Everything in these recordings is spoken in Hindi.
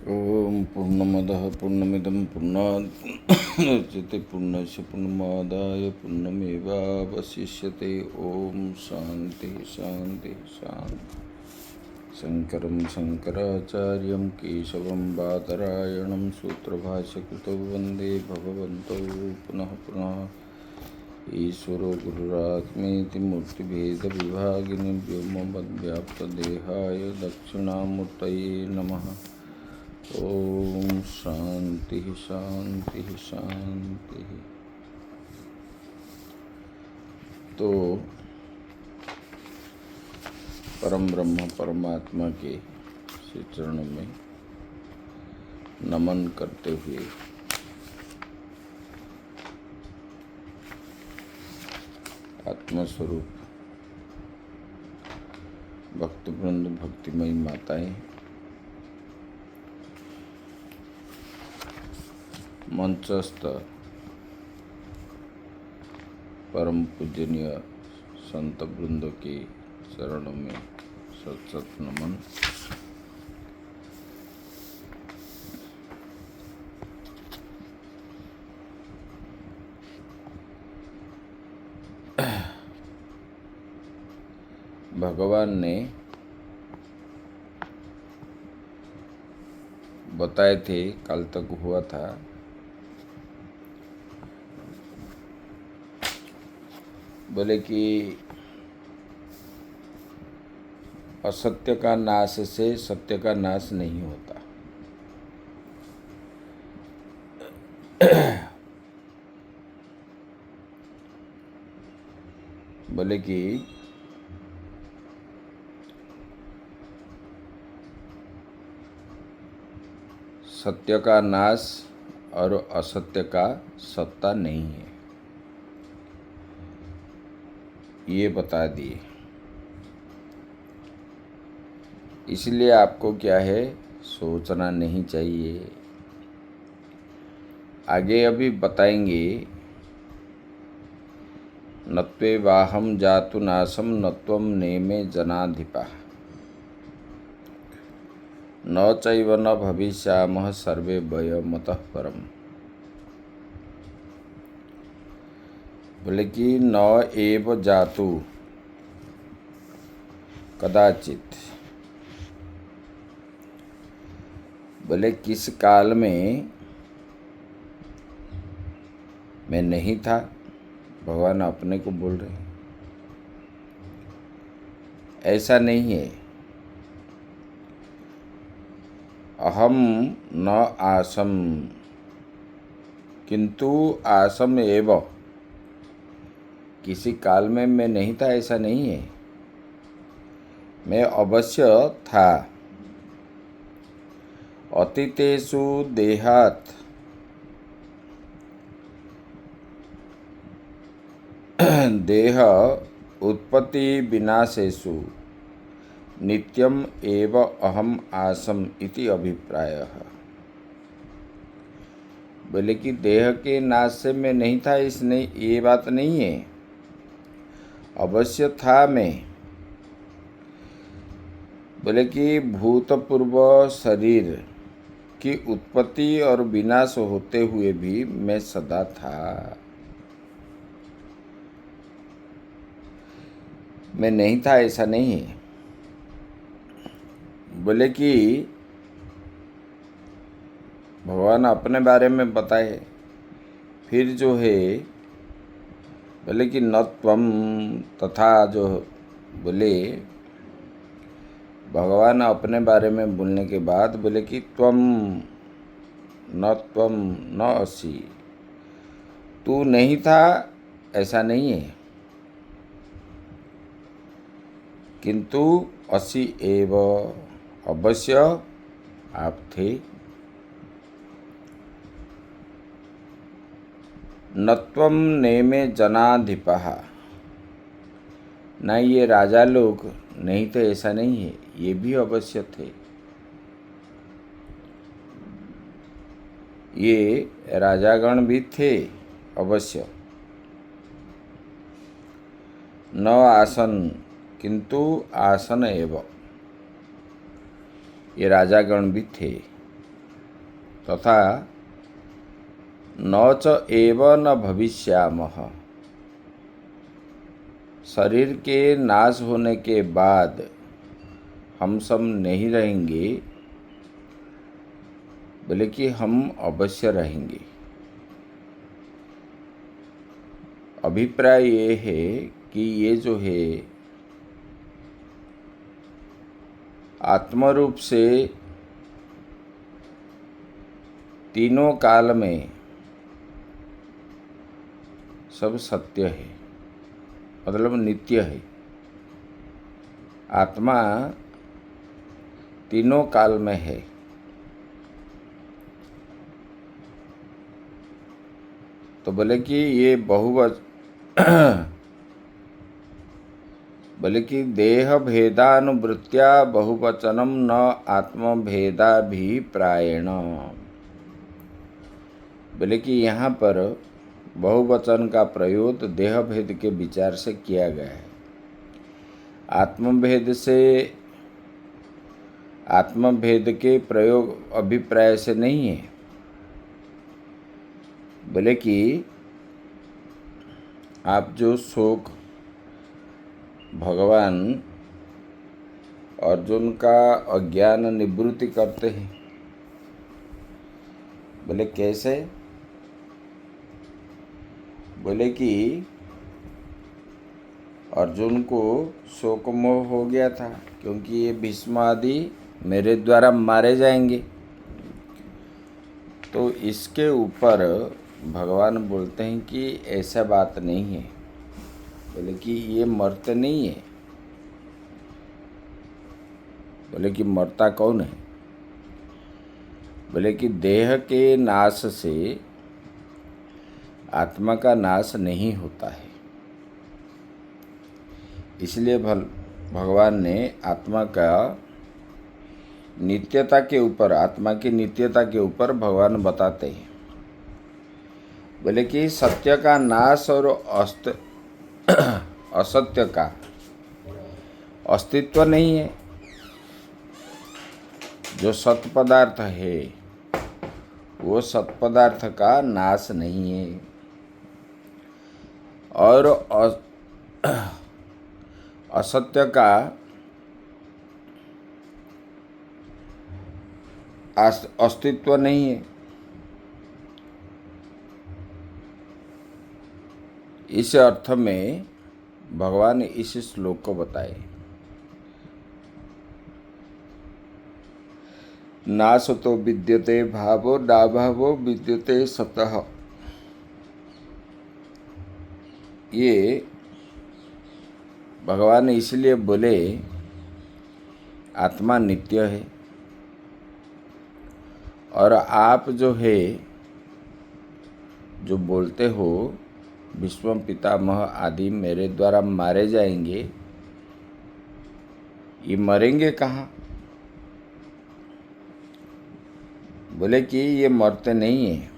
ओम पूर्णमदः पूर्णमिदं पूर्णात् पूर्णमुदच्यते पूर्णस्य पूर्णमादाय पूर्णमेवावशिष्यते। ओम शांति शांति शांति। शंकरं शंकराचार्यं केशवं बादरायणं सूत्रभाष्यकृतौ वन्दे भगवन्तौ पुनः पुनः। ईश्वरो गुरुरात्मेति मूर्तिभेदविभागिनि व्योमवद्व्याप्तदेहाय दक्षिणामूर्तये नमः। ओम शांति शांति शांति। तो परम ब्रह्म परमात्मा के श्री चरणों में नमन करते हुए आत्मस्वरूप भक्तवृंद भक्तिमयी माताएं, मंचस्थ परम पूजनीय संत वृंद के चरणों में सत सत नमन। भगवान ने बताए थे, कल तक हुआ था, बोले कि असत्य का नाश से सत्य का नाश नहीं होता। बोले कि सत्य का नाश और असत्य का सत्ता नहीं है, ये बता दिए। इसलिए आपको क्या है, सोचना नहीं चाहिए। आगे अभी बताएंगे, नत्वे वाहम जातु नाशम नत्वम नेमे जनाधिपा न चैव न भविष्यामः सर्वे वयमतः परम। बोले कि न एव जातु कदाचित, बोले किस काल में मैं नहीं था, भगवान अपने को बोल रहे हैं। ऐसा नहीं है। अहम न आसम किंतु आसम एव, किसी काल में मैं नहीं था ऐसा नहीं है, मैं अवश्य था। अतीतेषु देहात् देह उत्पत्ति विनाशेषु नित्यम एव अहम आसम इति अभिप्रायः। बोले कि देह के नाश से मैं नहीं था, इसने ये बात नहीं है, अवश्य था मैं। बोले कि भूतपूर्व शरीर की उत्पत्ति और विनाश होते हुए भी मैं सदा था, मैं नहीं था ऐसा नहीं है। बोले कि भगवान अपने बारे में बताए, फिर जो है बोले कि न त्वम तथा, जो बोले भगवान अपने बारे में बोलने के बाद बोले कि त्वम न असि, तू नहीं था ऐसा नहीं है, किंतु असि एव, अवश्य आप थे। नत्वम नेमे जनाधिपः, ना ये राजा लोग नहीं थे ऐसा नहीं है, ये भी अवश्य थे। ये राजागण भी थे अवश्य। न आसन किंतु आसन एव, ये राजागण भी थे तथा न च एव न भविष्यामः। शरीर के नाश होने के बाद हम सब नहीं रहेंगे, बोले कि हम अवश्य रहेंगे। अभिप्राय ये है कि ये जो है आत्मरूप से तीनों काल में सब सत्य है, मतलब नित्य है। आत्मा तीनों काल में है। तो बोले कि ये बोले कि देह भेदानुवृत्त्या बहुवचनम न आत्मभेदाभिप्रायेण। बोले कि यहाँ पर बहुवचन का प्रयोग देह भेद के विचार से किया गया है, आत्मभेद के प्रयोग अभिप्राय से नहीं है। बोले कि आप जो शोक भगवान अर्जुन का अज्ञान निवृत्ति करते हैं, बोले कैसे? बोले कि अर्जुन को शोक मोह हो गया था, क्योंकि ये भीष्म आदि मेरे द्वारा मारे जाएंगे। तो इसके ऊपर भगवान बोलते हैं कि ऐसा बात नहीं है। बोले कि ये मरते नहीं है। बोले कि मरता कौन है? बोले कि देह के नाश से आत्मा का नाश नहीं होता है। इसलिए भगवान ने आत्मा का नित्यता के ऊपर, आत्मा की नित्यता के ऊपर भगवान बताते हैं। बोले कि सत्य का नाश और असत्य का अस्तित्व नहीं है। जो सत पदार्थ है वो सत पदार्थ का नाश नहीं है, और असत्य का अस्तित्व नहीं है। इस अर्थ में भगवान इस श्लोक को बताए। नासतो विद्यते भावो नाभावो विद्यते सतः। ये भगवान इसलिए बोले आत्मा नित्य है, और आप जो है जो बोलते हो भीष्म पितामह आदि मेरे द्वारा मारे जाएंगे, ये मरेंगे कहाँ? बोले कि ये मरते नहीं है।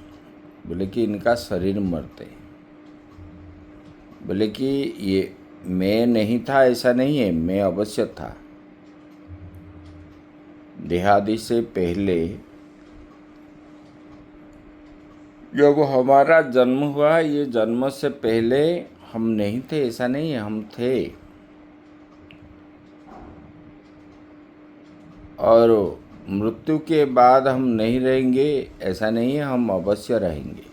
बोले कि इनका शरीर मरते। बोले कि ये मैं नहीं था ऐसा नहीं है, मैं अवश्य था। देहादि से पहले जब हमारा जन्म हुआ, ये जन्म से पहले हम नहीं थे ऐसा नहीं है, हम थे। और मृत्यु के बाद हम नहीं रहेंगे ऐसा नहीं है, हम अवश्य रहेंगे।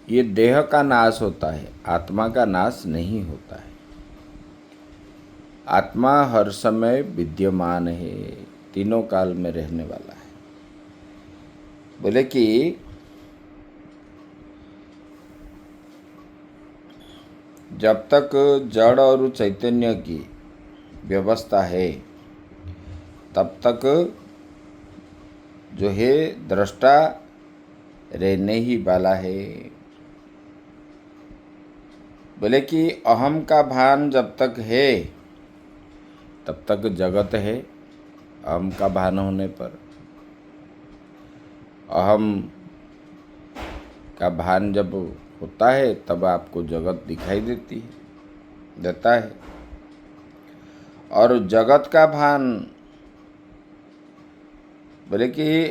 ये देह का नाश होता है, आत्मा का नाश नहीं होता है। आत्मा हर समय विद्यमान है, तीनों काल में रहने वाला है। बोले कि जब तक जड़ और चैतन्य की व्यवस्था है तब तक जो है दृष्टा रहने ही वाला है। बोले कि अहम का भान जब तक है तब तक जगत है। अहम का भान होने पर, अहम का भान जब होता है तब आपको जगत दिखाई देता है। और जगत का भान बोले कि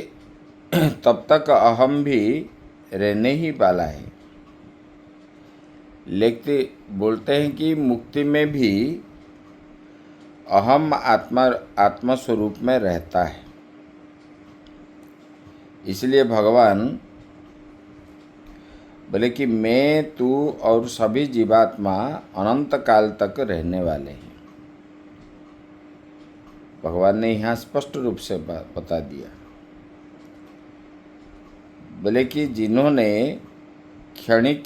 तब तक अहम भी रहने ही वाला है। लिखते बोलते हैं कि मुक्ति में भी अहम आत्मा स्वरूप में रहता है। इसलिए भगवान बोले कि मैं, तू और सभी जीवात्मा अनंत काल तक रहने वाले हैं। भगवान ने यहाँ स्पष्ट रूप से बता दिया। बोले कि जिन्होंने क्षणिक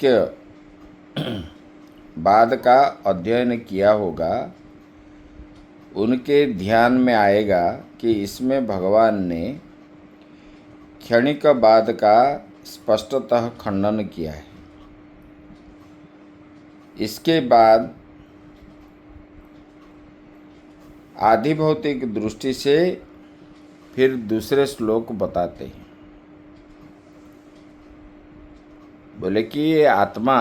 बाद का अध्ययन किया होगा, उनके ध्यान में आएगा कि इसमें भगवान ने क्षणिक बाद का स्पष्टतः खंडन किया है। इसके बाद आधिभौतिक दृष्टि से फिर दूसरे श्लोक बताते हैं। बोले कि ये आत्मा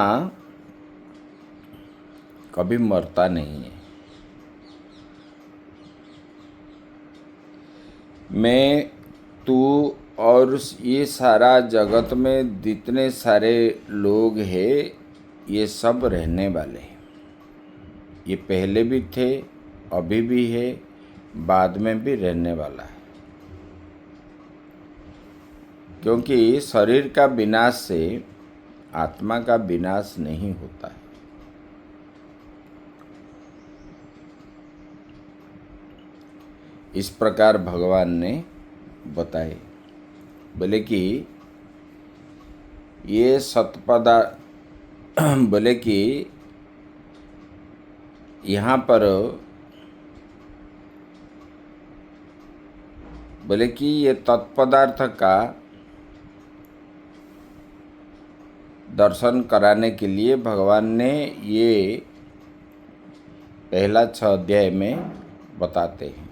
कभी मरता नहीं है। मैं, तू और ये सारा जगत में जितने सारे लोग हैं, ये सब रहने वाले हैं। ये पहले भी थे, अभी भी है, बाद में भी रहने वाला है। क्योंकि शरीर का विनाश से आत्मा का विनाश नहीं होता है। इस प्रकार भगवान ने बताए। बोले कि ये सतपदा बोले कि यहाँ पर बोले कि ये तत्पदार्थ का दर्शन कराने के लिए भगवान ने ये पहला 6 अध्याय में बताते हैं।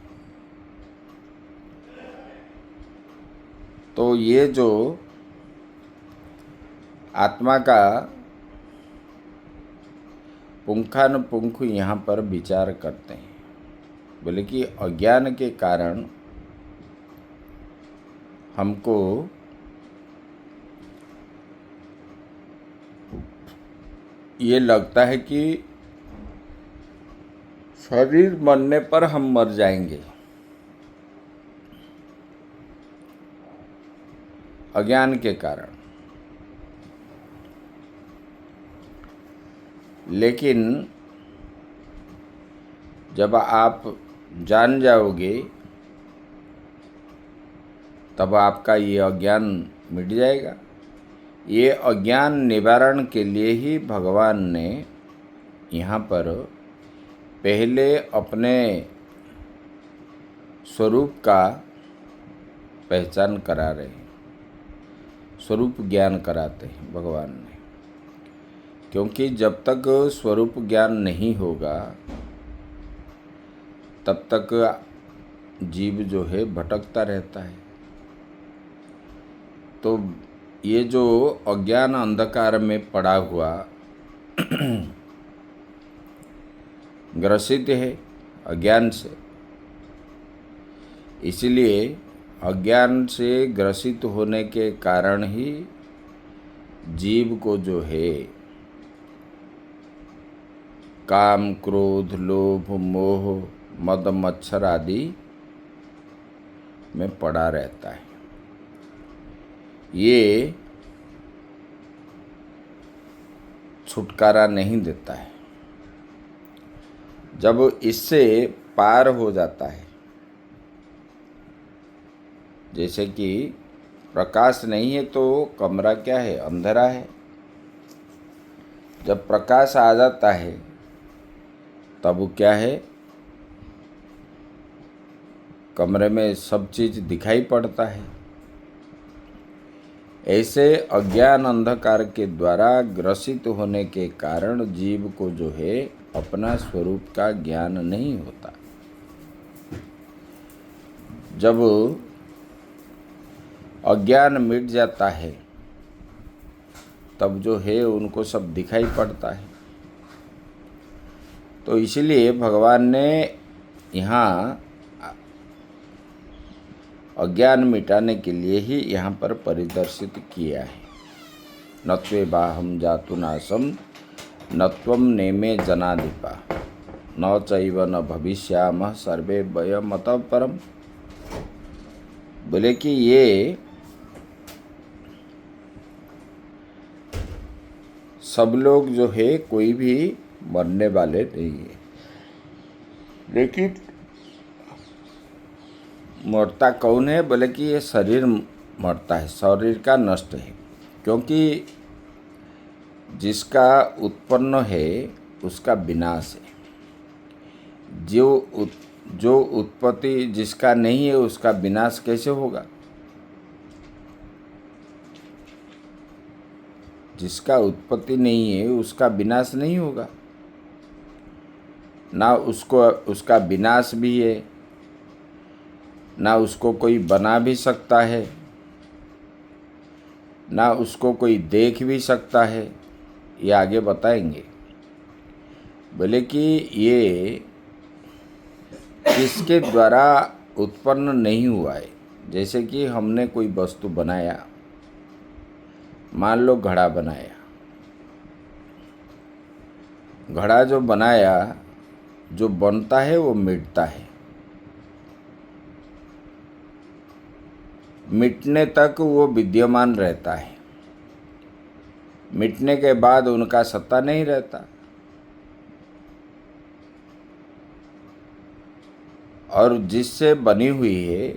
तो ये जो आत्मा का पुंखानुपुंख यहाँ पर विचार करते हैं। बोले कि अज्ञान के कारण हमको ये लगता है कि शरीर मरने पर हम मर जाएंगे। अज्ञान के कारण। लेकिन जब आप जान जाओगे तब आपका ये अज्ञान मिट जाएगा। ये अज्ञान निवारण के लिए ही भगवान ने यहाँ पर पहले अपने स्वरूप का पहचान करा रहे हैं, स्वरूप ज्ञान कराते हैं भगवान ने। क्योंकि जब तक स्वरूप ज्ञान नहीं होगा तब तक जीव जो है भटकता रहता है। तो ये जो अज्ञान अंधकार में पड़ा हुआ ग्रसित है अज्ञान से, इसलिए अज्ञान से ग्रसित होने के कारण ही जीव को जो है काम, क्रोध, लोभ, मोह, मद, मच्छर आदि में पड़ा रहता है। ये छुटकारा नहीं देता है। जब इससे पार हो जाता है, जैसे कि प्रकाश नहीं है तो कमरा क्या है, अंधेरा है। जब प्रकाश आ जाता है तब क्या है, कमरे में सब चीज़ दिखाई पड़ता है। ऐसे अज्ञान अंधकार के द्वारा ग्रसित होने के कारण जीव को जो है अपना स्वरूप का ज्ञान नहीं होता। जब अज्ञान मिट जाता है तब जो है उनको सब दिखाई पड़ता है। तो इसलिए भगवान ने यहाँ अज्ञान मिटाने के लिए ही यहाँ पर परिदर्शित किया है। नत्वे बाहम जातु नाशम नत्वम नेमे जनाधिपा न चैव न भविष्यामः सर्वे वयमतः परम। बोले कि ये सब लोग जो है कोई भी मरने वाले नहीं है, लेकिन मरता कौन है? बोले कि ये शरीर मरता है, शरीर का नष्ट है, क्योंकि जिसका उत्पन्न है उसका विनाश है। जो उत्पत्ति जिसका नहीं है उसका विनाश कैसे होगा? जिसका उत्पत्ति नहीं है उसका विनाश नहीं होगा, ना उसको उसका विनाश भी है, ना उसको कोई बना भी सकता है, ना उसको कोई देख भी सकता है। ये आगे बताएंगे। बोले कि ये किसके द्वारा उत्पन्न नहीं हुआ है। जैसे कि हमने कोई वस्तु बनाया, मान लो घड़ा बनाया, घड़ा जो बनाया, जो बनता है वो मिटता है, मिटने तक वो विद्यमान रहता है, मिटने के बाद उनका सत्ता नहीं रहता। और जिससे बनी हुई है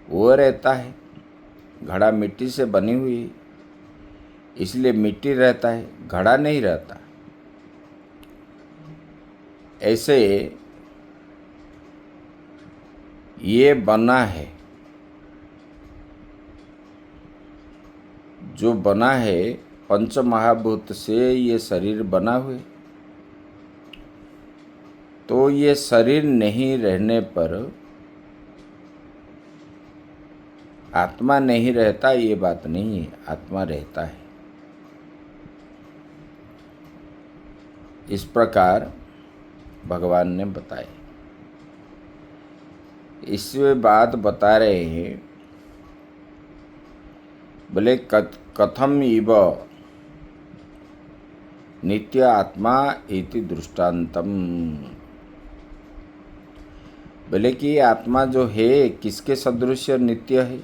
वो रहता है। घड़ा मिट्टी से बनी हुई है, इसलिए मिट्टी रहता है, घड़ा नहीं रहता। ऐसे ये बना है, जो बना है पंच महाभूत से ये शरीर बना हुए, तो ये शरीर नहीं रहने पर आत्मा नहीं रहता, ये बात नहीं है, आत्मा रहता है। इस प्रकार भगवान ने बताया। इसमें बात बता रहे हैं, बोले कथम इव नित्य आत्मा इति दृष्टांतम। बोले कि आत्मा जो है किसके सदृश नित्य है?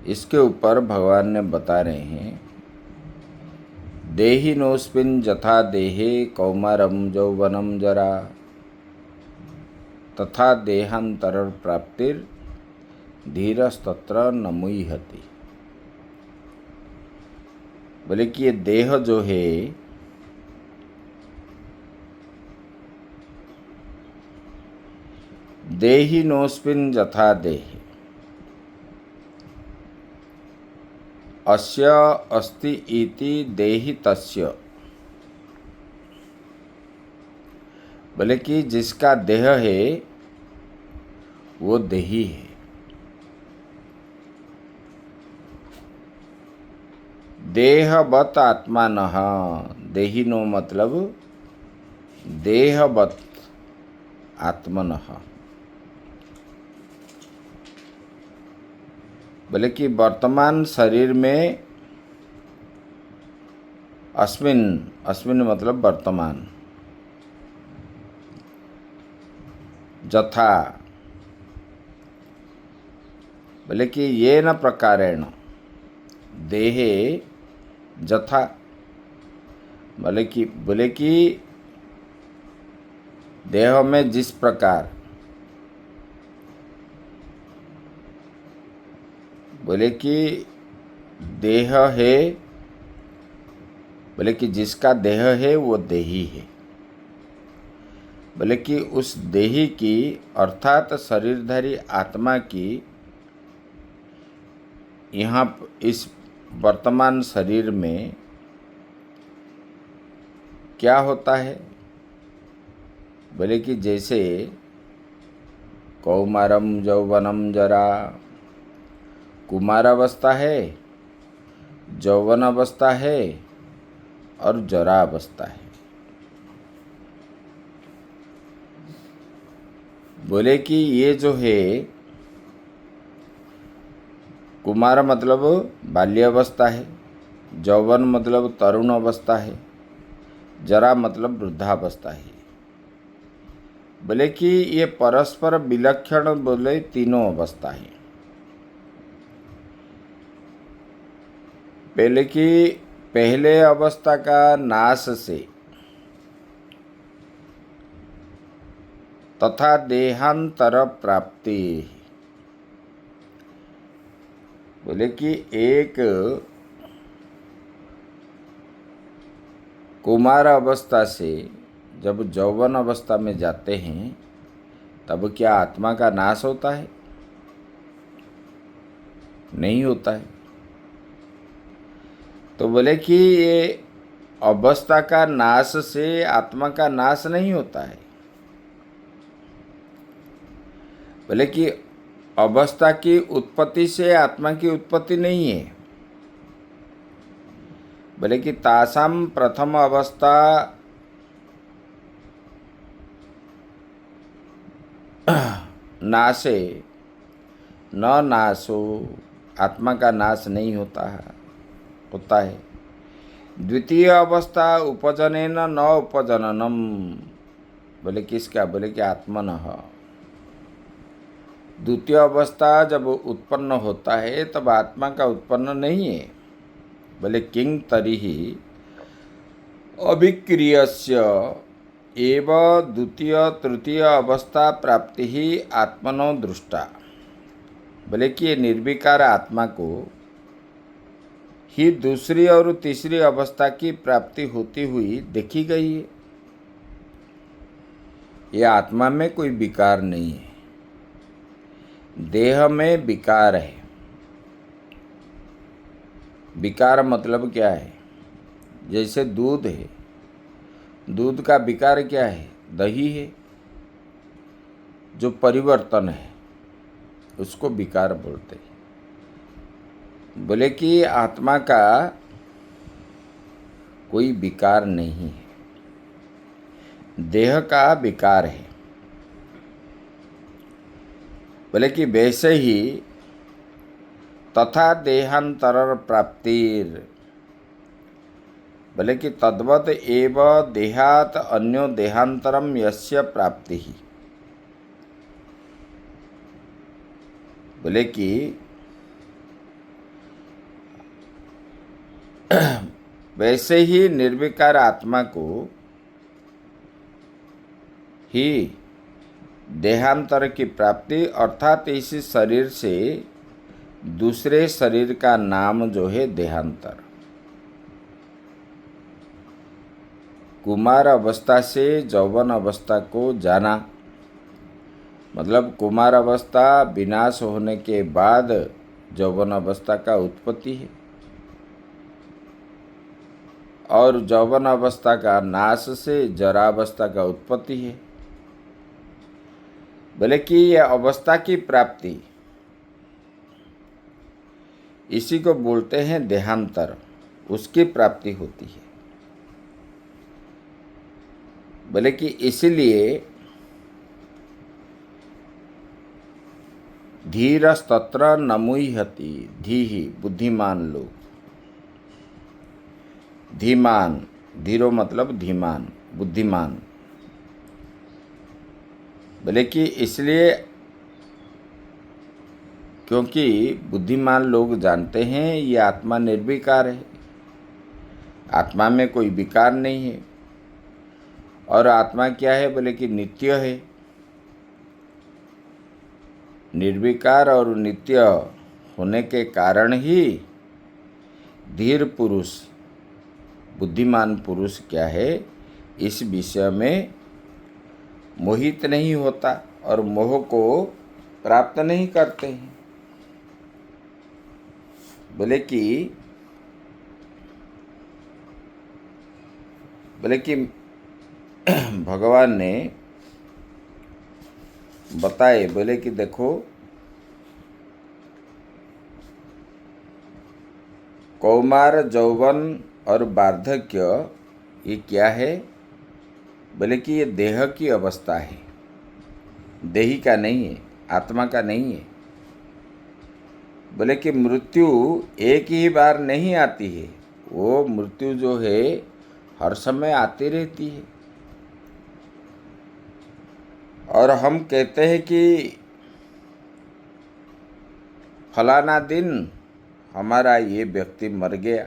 इसके ऊपर भगवान ने बता रहे हैं, देहिनोऽस्मिन् यथा देहे कौमारं यौवनं जरा तथा देहांतर प्राप्तिर धीरस्तत्र न मुह्यति। बोले कि ये देह जो है देहिनोऽस्मिन् यथा देहे अस्य अस्ति इति देहि तस्य। बोले कि जिसका देह है वो देही है। देहवत आत्मानः, देहिनो मतलब देहवत आत्मनः। बोले कि वर्तमान शरीर में अस्मिन मतलब वर्तमान, यथा बोले कि ये न प्रकारेण देहे यथा। बोले कि देह में जिस प्रकार, बोले कि देह है, बोले कि जिसका देह है वो देही है। बोले कि उस देही की अर्थात शरीरधारी आत्मा की यहाँ इस वर्तमान शरीर में क्या होता है? बोले कि जैसे कौमारम यौवनम जरा, कुमारावस्था है, यौवन अवस्था है और जरा अवस्था है। बोले कि ये जो है कुमार मतलब बाल्यावस्था है, यौवन मतलब तरुण अवस्था है, जरा मतलब वृद्धावस्था है। बोले कि ये परस्पर विलक्षण बोले तीनों अवस्था है। पहले की पहले अवस्था का नाश से तथा देहांतर प्राप्ति, बोले कि एक कुमार अवस्था से जब यौवन अवस्था में जाते हैं तब क्या आत्मा का नाश होता है? नहीं होता है। तो बोले कि ये अवस्था का नाश से आत्मा का नाश नहीं होता है। बोले कि अवस्था की उत्पत्ति से आत्मा की उत्पत्ति नहीं है। बोले कि तासाम प्रथम अवस्था नाशे न नाशो, आत्मा का नाश नहीं होता है। द्वितीय अवस्था उपजनेन न उपजननम, बोले किसका? बोले कि आत्मनः। द्वितीय अवस्था जब उत्पन्न होता है तब आत्मा का उत्पन्न नहीं है। बोले किंग तरिहि अभिक्रियस्य एव द्वितीय तृतीय अवस्था प्राप्ति ही आत्मनो दृष्टा। बोले कि ये निर्विकार आत्मा को ही दूसरी और तीसरी अवस्था की प्राप्ति होती हुई देखी गई है। यह आत्मा में कोई विकार नहीं है, देह में विकार है। विकार मतलब क्या है? जैसे दूध है, दूध का विकार क्या है? दही है। जो परिवर्तन है उसको विकार बोलते हैं। बोले कि आत्मा का कोई विकार नहीं है, देह का विकार है। बोले कि वैसे ही तथा देहांतर प्राप्तिर, बोले कि तद्वत एव देहात अन्यो देहांतरम यस्य प्राप्ति ही। बोले कि वैसे ही निर्विकार आत्मा को ही देहांतर की प्राप्ति, अर्थात इस शरीर से दूसरे शरीर का नाम जो है देहांतर। कुमार अवस्था से यौवन अवस्था को जाना, मतलब कुमार अवस्था विनाश होने के बाद यौवन अवस्था का उत्पत्ति है, और यौवन अवस्था का नाश से जरावस्था का उत्पत्ति है। बोले कि यह अवस्था की प्राप्ति, इसी को बोलते हैं देहांतर, उसकी प्राप्ति होती है। बोले कि इसलिए धीरस्तत्र नमुह्यति, धीहि बुद्धिमान लोग, धीमान, धीरो मतलब धीमान, बुद्धिमान। बोले कि इसलिए क्योंकि बुद्धिमान लोग जानते हैं ये आत्मा निर्विकार है, आत्मा में कोई विकार नहीं है। और आत्मा क्या है? बोले कि नित्य है। निर्विकार और नित्य होने के कारण ही धीर पुरुष, बुद्धिमान पुरुष क्या है? इस विषय में मोहित नहीं होता और मोह को प्राप्त नहीं करते हैं। बोले कि भगवान ने बताए, बोले कि देखो कौमार, यौवन और वार्धक्य ये क्या है? बोले कि ये देह की अवस्था है। देही का नहीं है, आत्मा का नहीं है। बोले कि मृत्यु एक ही बार नहीं आती है, वो मृत्यु जो है हर समय आती रहती है। और हम कहते हैं कि फलाना दिन हमारा ये व्यक्ति मर गया,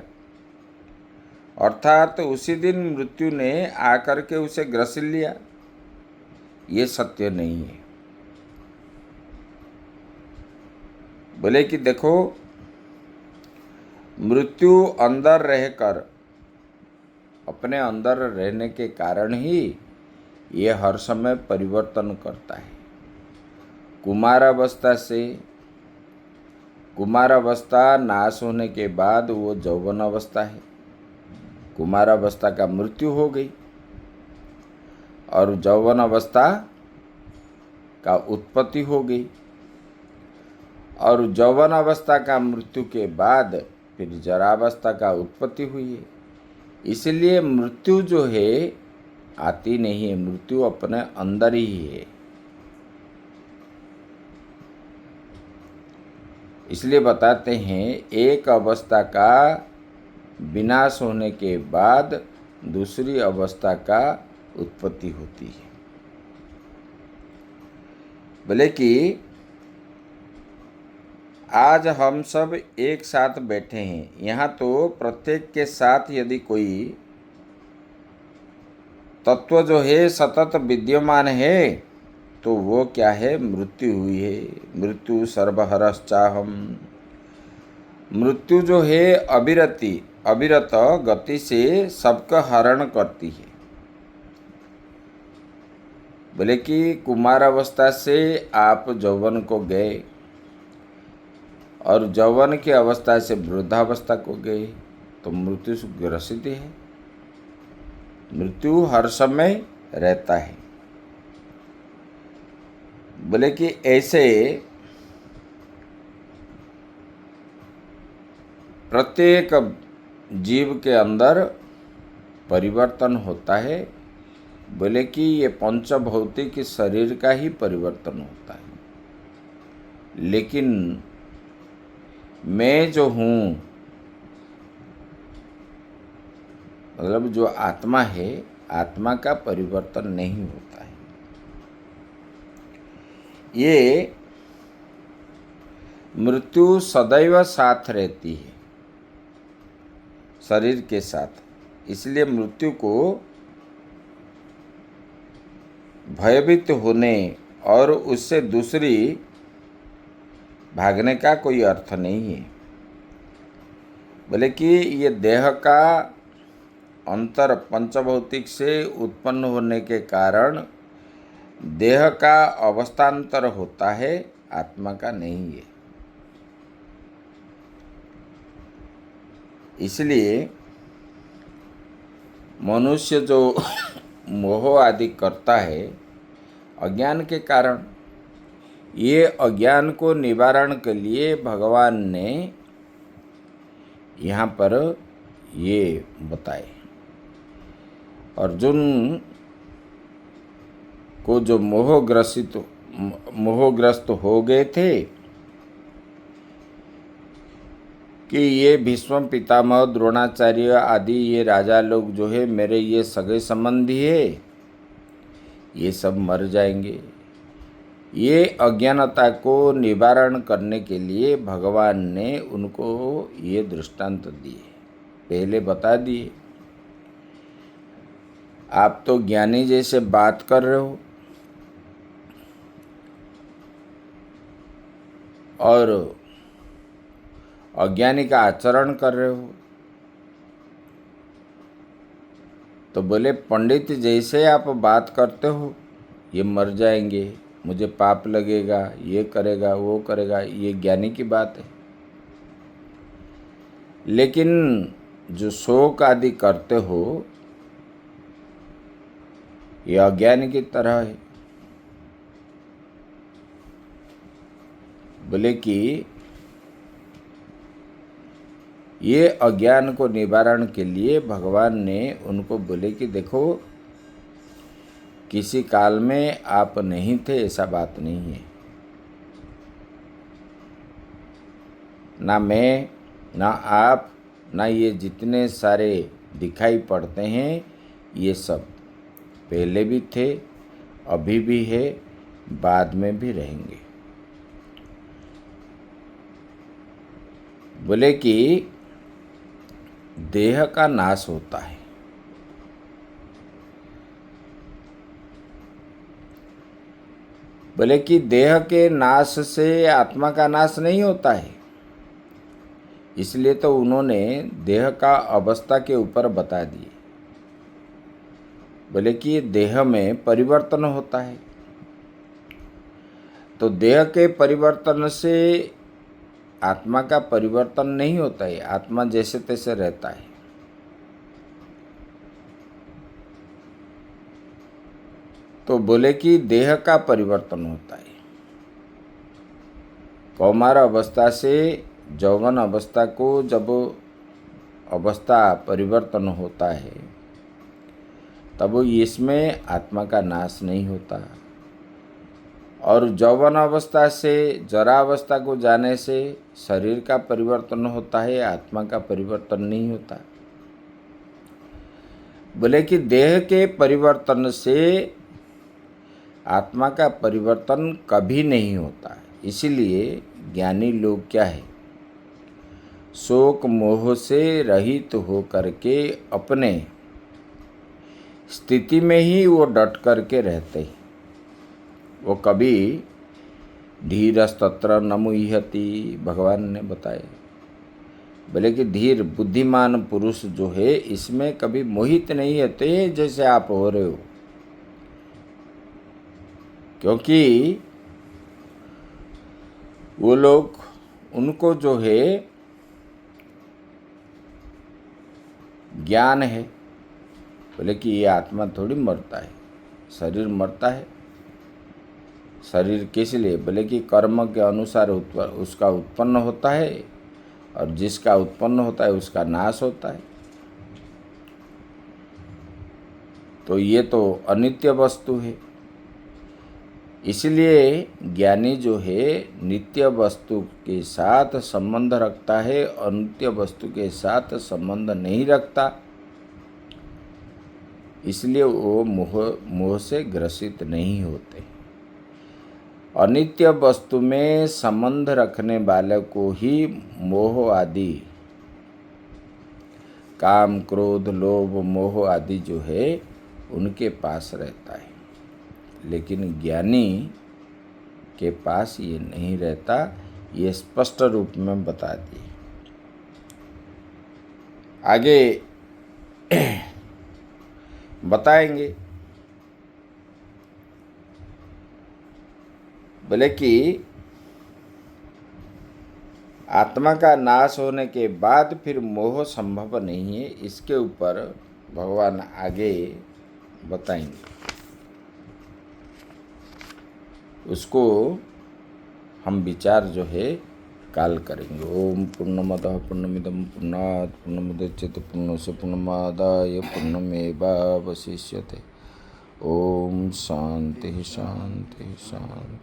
अर्थात उसी दिन मृत्यु ने आकर के उसे ग्रस लिया, ये सत्य नहीं है। बोले कि देखो, मृत्यु अंदर रहकर, अपने अंदर रहने के कारण ही ये हर समय परिवर्तन करता है। कुमारावस्था नाश होने के बाद वो यौवन अवस्था है। कुमारावस्था का मृत्यु हो गई और यौवन अवस्था का उत्पत्ति हो गई, और यौवन अवस्था का मृत्यु के बाद फिर जरावस्था का उत्पत्ति हुई है। इसलिए मृत्यु जो है आती नहीं है, मृत्यु अपने अंदर ही है। इसलिए बताते हैं एक अवस्था का विनाश होने के बाद दूसरी अवस्था का उत्पत्ति होती है। बोले कि आज हम सब एक साथ बैठे हैं, यहाँ तो प्रत्येक के साथ यदि कोई तत्व जो है सतत विद्यमान है तो वो क्या है? मृत्यु हुई है। मृत्यु सर्वहरश्चाहम। मृत्यु जो है अविरत गति से सबका हरण करती है। बोले कि कुमार अवस्था से आप यौवन को गए और यौवन की अवस्था से वृद्धावस्था को गए तो मृत्यु से ग्रसित है। मृत्यु हर समय रहता है। बोले कि ऐसे प्रत्येक जीव के अंदर परिवर्तन होता है। बोले कि ये पंचभौतिक शरीर का ही परिवर्तन होता है, लेकिन मैं जो हूँ, मतलब जो आत्मा है, आत्मा का परिवर्तन नहीं होता है। ये मृत्यु सदैव साथ रहती है शरीर के साथ। इसलिए मृत्यु को भयभीत होने और उससे दूसरी भागने का कोई अर्थ नहीं है। बोले कि ये देह का अंतर पंचभौतिक से उत्पन्न होने के कारण देह का अवस्थांतर होता है, आत्मा का नहीं है। इसलिए मनुष्य जो मोह आदि करता है अज्ञान के कारण, ये अज्ञान को निवारण के लिए भगवान ने यहाँ पर ये बताए। अर्जुन को जो मोहग्रस्त हो गए थे कि ये भीष्म पितामह द्रोणाचार्य आदि ये राजा लोग जो है मेरे ये सगे संबंधी है, ये सब मर जाएंगे। ये अज्ञानता को निवारण करने के लिए भगवान ने उनको ये दृष्टांत दिए, पहले बता दिए। आप तो ज्ञानी जैसे बात कर रहे हो और अज्ञानी का आचरण कर रहे हो। तो बोले पंडित जैसे आप बात करते हो, ये मर जाएंगे, मुझे पाप लगेगा, ये करेगा वो करेगा, ये ज्ञानी की बात है। लेकिन जो शोक आदि करते हो ये अज्ञानी की तरह है। बोले कि ये अज्ञान को निवारण के लिए भगवान ने उनको बोले कि देखो किसी काल में आप नहीं थे ऐसा बात नहीं है। ना मैं, ना आप, ना ये जितने सारे दिखाई पड़ते हैं, ये सब पहले भी थे, अभी भी है, बाद में भी रहेंगे। बोले कि देह का नाश होता है। बोले कि देह के नाश से आत्मा का नाश नहीं होता है। इसलिए तो उन्होंने देह का अवस्था के ऊपर बता दिए। बोले कि देह में परिवर्तन होता है, तो देह के परिवर्तन से आत्मा का परिवर्तन नहीं होता है, आत्मा जैसे तैसे रहता है। तो बोले कि देह का परिवर्तन होता है। कौमार अवस्था से यौवन अवस्था को जब अवस्था परिवर्तन होता है, तब इसमें आत्मा का नाश नहीं होता। और यौवन अवस्था से जरा अवस्था को जाने से शरीर का परिवर्तन होता है, आत्मा का परिवर्तन नहीं होता। बोले कि देह के परिवर्तन से आत्मा का परिवर्तन कभी नहीं होता। इसीलिए ज्ञानी लोग क्या है, शोक मोह से रहित हो करके अपने स्थिति में ही वो डट करके रहते हैं। वो कभी धीरस्तत्र न मुह्यति, भगवान ने बताया। बोले कि धीर बुद्धिमान पुरुष जो है, इसमें कभी मोहित नहीं होते जैसे आप हो रहे हो। क्योंकि वो लोग, उनको जो है ज्ञान है। बोले कि ये आत्मा थोड़ी मरता है, शरीर मरता है। शरीर किस लिए? बोले कि कर्म के अनुसार उसका उत्पन्न होता है, और जिसका उत्पन्न होता है उसका नाश होता है। तो ये तो अनित्य वस्तु है। इसलिए ज्ञानी जो है नित्य वस्तु के साथ संबंध रखता है, अनित्य वस्तु के साथ संबंध नहीं रखता। इसलिए वो मोह से ग्रसित नहीं होते। अनित्य वस्तु में संबंध रखने वाले को ही मोह आदि, काम क्रोध लोभ मोह आदि जो है उनके पास रहता है। लेकिन ज्ञानी के पास ये नहीं रहता। ये स्पष्ट रूप में बता दिए। आगे बताएंगे। बोले कि आत्मा का नाश होने के बाद फिर मोह संभव नहीं है। इसके ऊपर भगवान आगे बताएंगे। उसको हम विचार जो है काल करेंगे। ओम पूर्णमदः पूर्णमिदं पूर्णात् पूर्णमुदच्यते पूर्णस्य पूर्णमादाय पूर्णमेवावशिष्यते। ओम शांति शांति शांति।